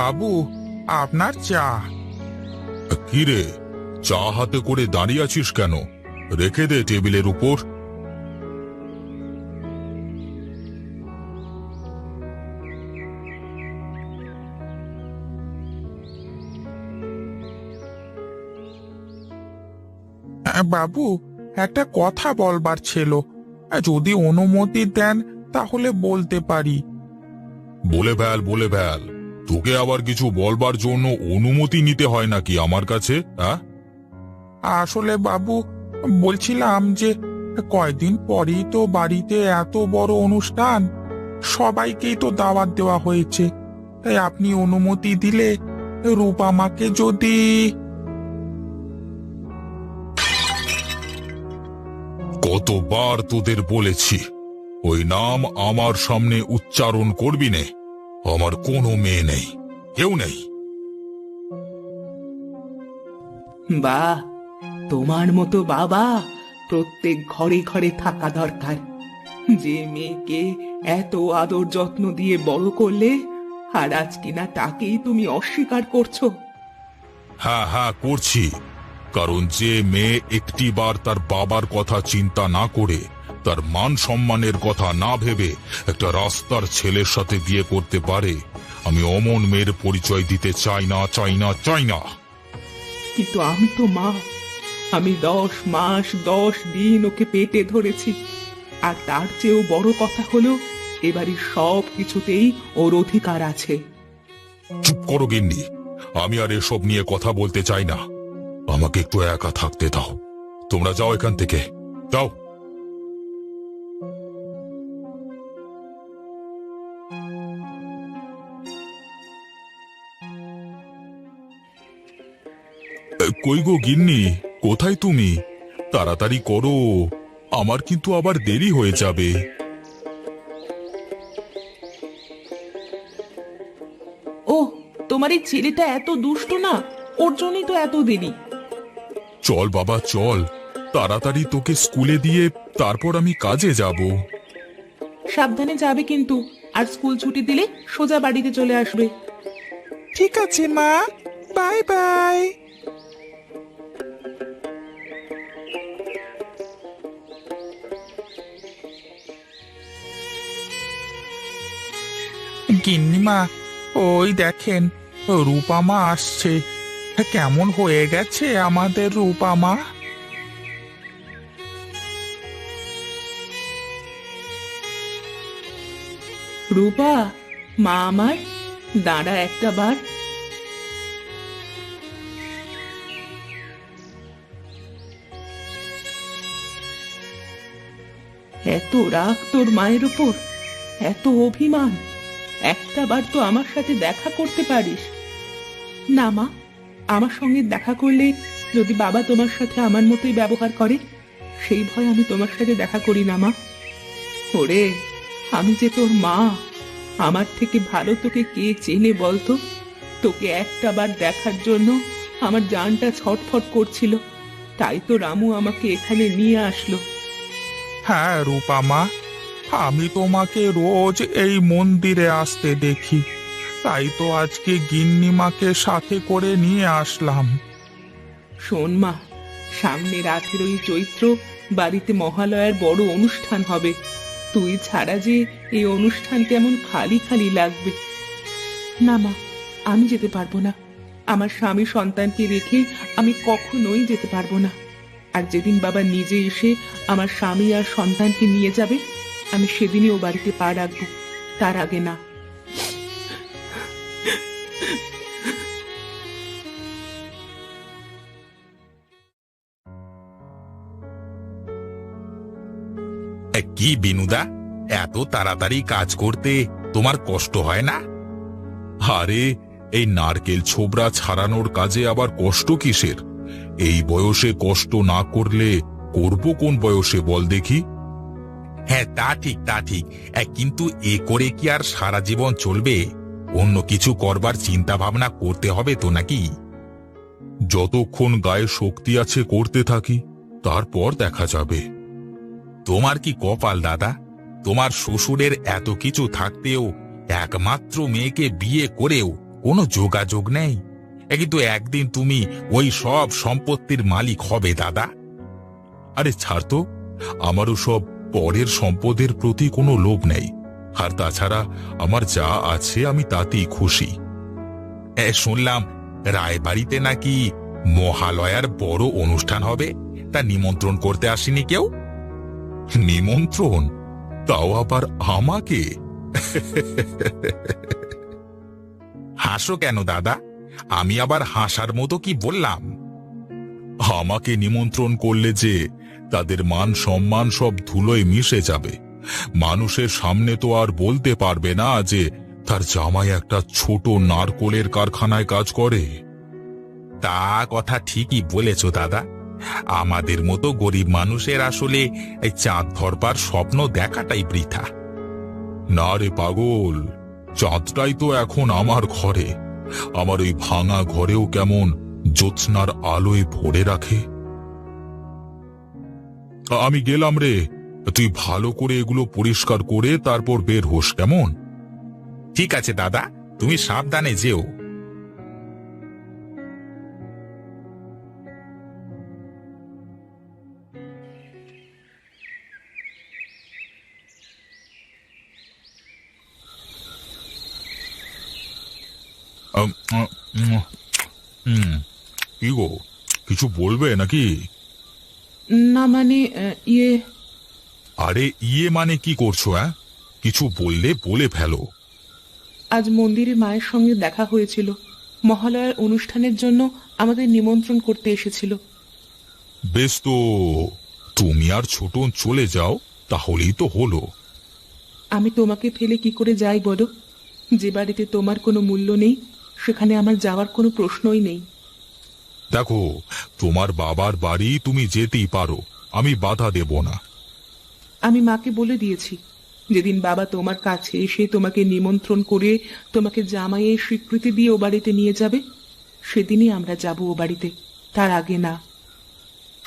বাবু, আপনার চা। কি রে, চা হাতে করে দাঁড়িয়ে আছিস কেন? রেখে দে টেবিলের উপর। বাবু, একটা কথা বলবার ছিল, যদি অনুমতি দেন তাহলে বলতে পারি। বলে ফেল, বলে ফেল। তোকে আবার কিছু বলবার জন্য অনুমতি নিতে হয় নাকি আমার কাছে? হ্যাঁ, আসলে বাবু, বলছিলাম যে কয়দিন পরেই তো বাড়িতে এত বড় অনুষ্ঠান, সবাইকেই তো দাওয়াত দেওয়া হয়েছে। তাই আপনি অনুমতি দিলে রূপা মাকে যদি... কতবার তোদের বলেছি ওই নাম আমার সামনে উচ্চারণ করবি নে। আমার কোনো মেয়ে নেই, কেউ নেই। বাহ, তোমার মতো বাবা প্রত্যেক ঘরে ঘরে থাকা দরকার। যে মেয়েকে এত আদর যত্ন দিয়ে বড় করলে, আর আজ কিনা তাকেই তুমি অস্বীকার করছো। হ্যাঁ হ্যাঁ, করছি। কারণ যে মেয়ে একটিবার তার বাবার কথা চিন্তা না করে, তার মান সম্মানের কথা না ভেবে একটা রাস্তার ছেলের সাথে বিয়ে করতে পারে, আমি অমন মেয়ের পরিচয় দিতে চাই না, চাই না, চাই না। কিন্তু আমি তো মা, আমি 10 মাস 10 দিন ওকে পেটে ধরেছি। আর তার চেয়েও বড় কথা হলো, এবারে সব কিছুতেই ওর অধিকার আছে। চুপ করো গিন্নি, আমি আর এসব নিয়ে কথা বলতে চাই না। আমাকে একটু একা থাকতে দাও। তোমরা যাও এখান থেকে, যাও। কই গো গিন্নি, কোথায় তুমি? তাড়াতাড়ি করো, আমার কিন্তু আবার দেরি হয়ে যাবে। ও, তোমার এই ছেলেটা এত দুষ্ট না, ওর জন্যই তো এত দেরি। চল বাবা চল, তাড়াতাড়ি তোকে স্কুলে দিয়ে তারপর আমি কাজে যাব। সাবধানে যাবে কিন্তু, আর স্কুল ছুটি দিলে সোজা বাড়িতে চলে আসবে। ঠিক আছে মা, বাই বাই। গিন্নিমা, ওই দেখেন, রূপা মা আসছে। কেমন হয়ে গেছে আমাদের রূপা মা? রূপা, মা আমার, দাঁড়া একটা বার। এত রাগ তোর মায়ের উপর, এত অভিমান, একটা বার তো আমার সাথে দেখা করতে পারিস না? মা, আমার সঙ্গে দেখা করলে যদি বাবা তোমার সাথে আমার মতোই ব্যবহার করে, সেই ভয় আমি তোমার সাথে দেখা করি না মা। ওরে, আমি যে তোর মা, আমার থেকে ভালো তোকে কে চেনে বলতো? তোকে একটা বার দেখার জন্য আমার জানটা ছটফট করছিল, তাই তো রামু আমাকে এখানে নিয়ে আসলো। হ্যাঁ রূপা মা, আমি তোমাকে রোজ এই মন্দিরে আসতে দেখি, তাই তো আজকে গিন্নিমাকে সাথে করে নিয়ে আসলাম। শোন মা, সামনে 18ই চৈত্র বাড়িতে মহালয়ার বড় অনুষ্ঠান হবে। তুই ছাড়া যে এই অনুষ্ঠান কেমন খালি খালি লাগবে। না মা, আমি যেতে পারবো না। আমার স্বামী সন্তানকে রেখে আমি কখনোই যেতে পারবো না। আর যেদিন বাবা নিজে এসে আমার স্বামী আর সন্তানকে নিয়ে যাবে, আমি সেদিনই ও বাড়িতে পা রাখবো, তার আগে না। কি বিনুদা, এত তাড়াতাড়ি কাজ করতে তোমার কষ্ট হয় না? আরে, এই নারকেল ছোবড়া ছাড়ানোর কাজে আবার কষ্ট কিসের? এই বয়সে কষ্ট না করলে করব কোন বয়সে বল দেখি? হ্যাঁ, তা ঠিক, তা ঠিক। কিন্তু এ করে কি আর সারা জীবন চলবে? অন্য কিছু করবার চিন্তা ভাবনা করতে হবে তো নাকি? যতক্ষণ গায়ে শক্তি আছে করতে থাকি, তারপর দেখা যাবে। তোমার কি কপাল দাদা, তোমার শ্বশুরের এত কিছু থাকতেও একমাত্র মেয়েকে বিয়ে করেও কোনো যোগাযোগ নেই। কিন্তু একদিন তুমি ওই সব সম্পত্তির মালিক হবে দাদা। আরে ছাড় তো, আমারও সব পরের সম্পদের প্রতি কোনো লোভ নেই। আর তাছাড়া আমার যা আছে আমি তাতেই খুশি। শুনলাম রায়বাড়িতে নাকি মহালয়ার বড় অনুষ্ঠান হবে, তা নিমন্ত্রণ করতে আসেনি কেউ? নিমন্ত্রণ? তাও আবার আমাকে? হাসো কেন দাদা? আমি আবার হাসার মতো কি বললাম? আমাকে নিমন্ত্রণ করলে যে তাদের মান সম্মান সব ধুলোয় মিশে যাবে। মানুষের সামনে তো আর বলতে পারবে না যে তার জামাই একটা ছোট নারকোলের কারখানায় কাজ করে। তা কথা ঠিকই বলেছ দাদা। আমাদের মতো গরিব মানুষের আসলে এই চাঁদ ধরবার স্বপ্ন দেখাটাই বৃথা। না রে পাগল, চাঁদটাই তো এখন আমার ঘরে। আমার ওই ভাঙা ঘরেও কেমন জ্যোৎস্নার আলোয় ভরে রাখে। আমি গেলাম রে, তুই ভালো করে এগুলো পরিষ্কার করে তারপর বের হোস, কেমন? ঠিক আছে দাদা, তুমি সাবধানে যেও। কি গো, কিছু বলবে নাকি? না মানে ইয়ে, আরে ইয়ে মানে কি করছো? কিছু বললে বলে ফেলো। আজ মন্দিরে মায়ের সঙ্গে দেখা হয়েছিল। মহালয়ার অনুষ্ঠানের জন্য আমাদের নিমন্ত্রণ করতে এসেছিল। বেশ তো, তুমি আর ছোটন চলে যাও, তাহলেই তো হলো। আমি তোমাকে ফেলে কি করে যাই বলো? যে বাড়িতে তোমার কোনো মূল্য নেই, সেখানে আমার যাওয়ার কোনো প্রশ্নই নেই। দেখো, তোমার বাবার বাড়ি তুমি যেতেই পারো, আমি বাধা দেব না। আমি মাকে বলে দিয়েছি, যেদিন বাবা তোমার কাছে এসে তোমাকে নিমন্ত্রণ করে তোমাকে জামাইয়ের স্বীকৃতি দিয়ে ও বাড়িতে নিয়ে যাবে, সেদিনই আমরা যাব ও বাড়িতে, তার আগে না।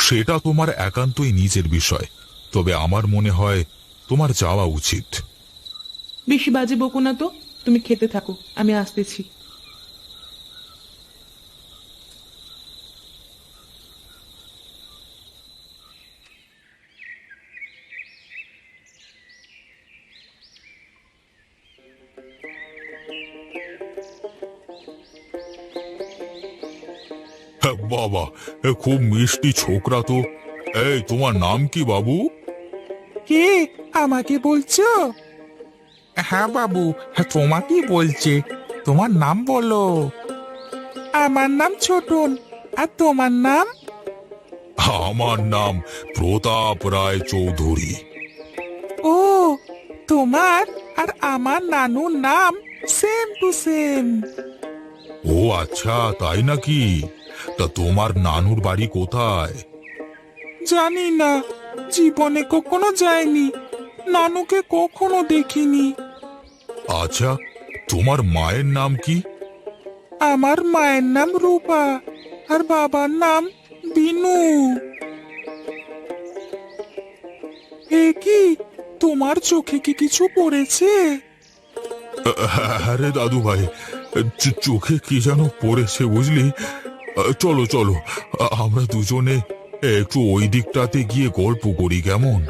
সেটা তোমার একান্তই নিজের বিষয়, তবে আমার মনে হয় তোমার যাওয়া উচিত। বেশি বাজে বকো না তো, তুমি খেতে থাকো, আমি আসতেছি। বাবা, খুব মিষ্টি ছোকরা তো। এই, তোমার নাম কি বাবু? কে আমাকে বলছো? হ্যাঁ বাবু, তোমাকেই বলছে। তোমার নাম বলো। আমার নাম ছোটন। আর তোমার নাম? আমার নাম প্রতাপ রায় চৌধুরী। ও, তোমার আর আমার নানুর নাম সেম টু সেম। ও আচ্ছা, তাই নাকি? তা তোমার নানুর বাড়ি কোথায়? জানি না, জীবনে কখনো যাইনি, নানুকে কখনো দেখিনি। আচ্ছা, তোমার মায়ের নাম কি? আমার মায়ের নাম রূপা, আর বাবার নাম বিনু। এ কি, তোমার চোখে কি কিছু পড়েছে? আরে দাদু ভাই, চোখে কি যেন পড়েছে বুঝলি। চলো চলো, আমরা দুজনে একটু ওই দিকটাতে গিয়ে গল্প করি, কেমন?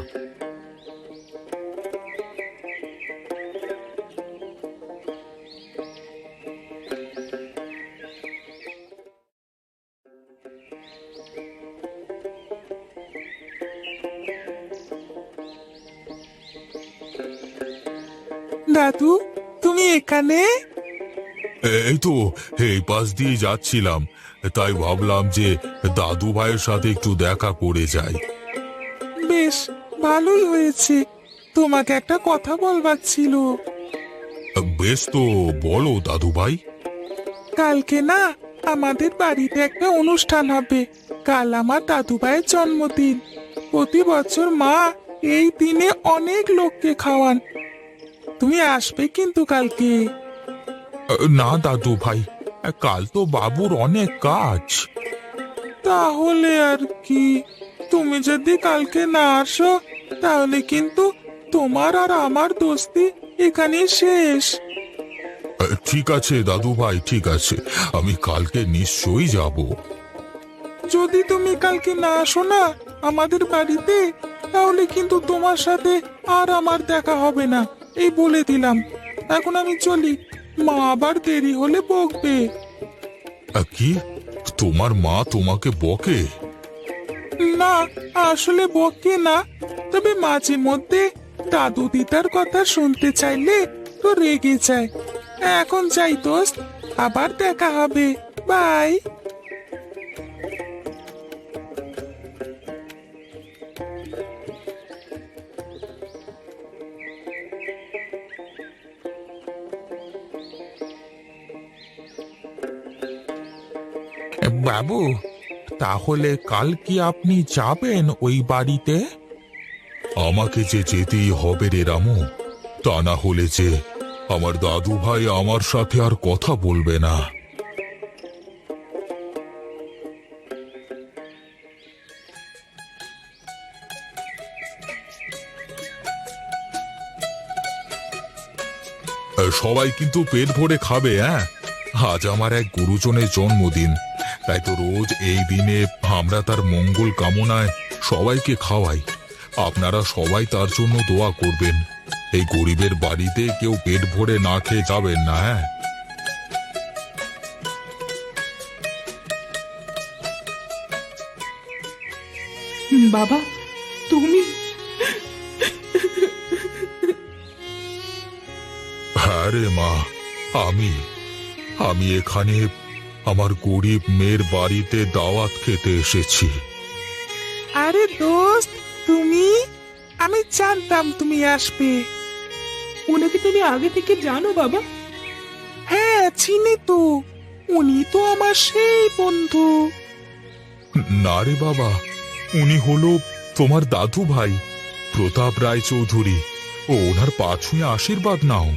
দাদু, তুমি এখানে? এই তো, এই পাশ দিয়ে যাচ্ছিলাম, তাই ভাবলাম যে দাদু ভাইয়ের সাথে একটু দেখা করে যাই। বেশ, ভালোই হয়েছে। তোমাকে একটা কথা বলবার ছিল। বেশ তো, বলো দাদু ভাই। কালকে না, আমাদের বাড়িতে একটা অনুষ্ঠান হবে। কাল আমার দাদু ভাইয়ের জন্মদিন। প্রতি বছর মা এই দিনে অনেক লোককে খাওয়ান। তুমি আসবে কিন্তু কালকে। না দাদু ভাই, কাল তো বাবুর অনেক কাজ। তাহলে আর কি, তুমি যদি কালকে না আসো, তাহলে কিন্তু তোমার আর আমার দোস্তি এখানেই শেষ। ঠিক আছে দাদু ভাই, ঠিক আছে, আমি কালকে নিশ্চয়ই যাব। যদি তুমি কালকে না আসো না আমাদের বাড়িতে, তাহলে কিন্তু তোমার সাথে আর আমার দেখা হবে না, এই বলে দিলাম। এখন আমি চলি, মা আবার দেরি হলে বকবে। কি, তোমার মা তোমাকে বকে? না, আসলে বকে না, তবে মাঝে মধ্যে দাদু দিদার কথা শুনতে চাইলে তো রেগে যায়। এখন যাই দোস্ত, আবার দেখা হবে, বাই। বাবু, তাহলে কাল কি আপনি যাবেন ওই বাড়িতে? আমাকে যে যেতেই হবে রে রামু, তা না হলে যে আমার দাদু ভাই আমার সাথে আর কথা বলবে না। সবাই কিন্তু পেট ভরে খাবে, হ্যাঁ? আজ আমার এক গুরুজনের জন্মদিন, তাই তো রোজ এই দিনে আমরা তার মঙ্গল কামনায় সবাইকে খাওয়াই। আপনারা সবাই তার জন্য দোয়া করবেন। এই গরিবের বাড়িতে কেউ পেট ভরে না খেয়ে যাবেন না, হ্যাঁ? বাবা, তুমি? হ্যাঁ রে মা, আমি আমি এখানে আমার গরিব মেয়ের বাড়িতে দাওয়াত খেতে এসেছি। আরে দোস্ত, তুমি? আমি জানতাম তুমি আসবে। ওনাকে তুমি আগে থেকে জানো বাবা? হ্যাঁ, চিনি তো, উনি তো আমার সেই বন্ধু। না রে বাবা, উনি হলো তোমার দাদু ভাই প্রতাপ রায় চৌধুরী। ও ওনার পা ছুঁয়ে আশীর্বাদ নাও।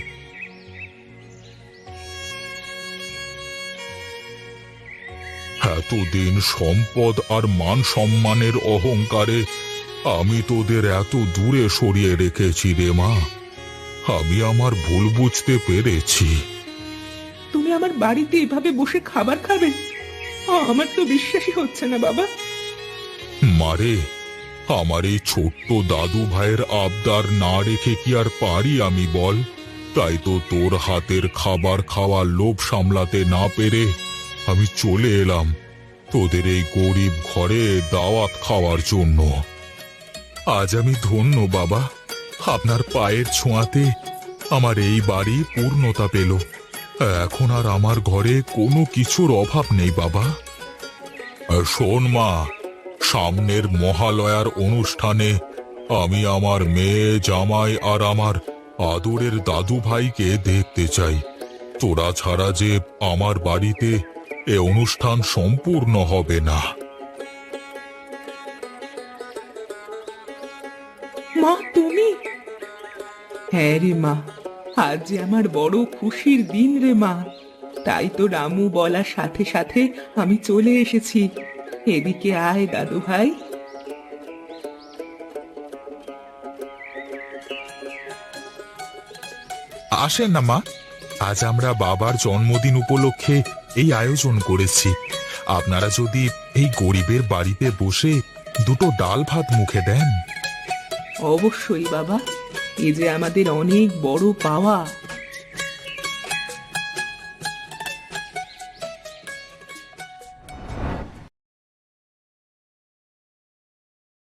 এতদিন সম্পদ আর মান সম্মানের অহংকারে আমি তোদের এত দূরে সরিয়ে রেখেছি রে মা। আমি আমার ভুল বুঝতে পেরেছি। তুমি আমার বাড়িতে এভাবে বসে খাবার খাবে? আমার তো বিশ্বাসই হচ্ছে না বাবা। মারে, আমার এই ছোট্ট দাদু ভাইয়ের আবদার না রেখে কি আর পারি আমি বল? তাই তো তোর হাতের খাবার খাওয়ার লোভ সামলাতে না পেরে আমি চলে এলাম তোদের এই গরিব ঘরে দাওয়াত খাওয়ার জন্য। আজ আমি ধন্য বাবা, আপনার পায়ের ছোঁয়াতে আমার এই বাড়ি পূর্ণতা পেল। এখন আর আমার ঘরে কোনো কিছুর অভাব নেই বাবা। শোন মা, সামনের মহালয়ার অনুষ্ঠানে আমি আমার মেয়ে, জামাই আর আমার আদরের দাদু ভাইকে দেখতে চাই। তোরা ছাড়া যে আমার বাড়িতে এ অনুষ্ঠান সম্পূর্ণ হবে না। মা, তুমি? হ্যাঁ রে মা, আজ যে আমার বড় খুশির দিন রে মা। তাই তো রামু বলার সাথে সাথে আমি চলে এসেছি। এদিকে আয় দাদু ভাই। আসেন না মা, আজ আমরা বাবার জন্মদিন উপলক্ষে এই আয়োজন করেছি। আপনারা যদি এই গরিবের বাড়িতে বসে দুটো ডাল ভাত মুখে দেন। অবশ্যই বাবা, এ যে আমাদের অনেক বড় পাওয়া।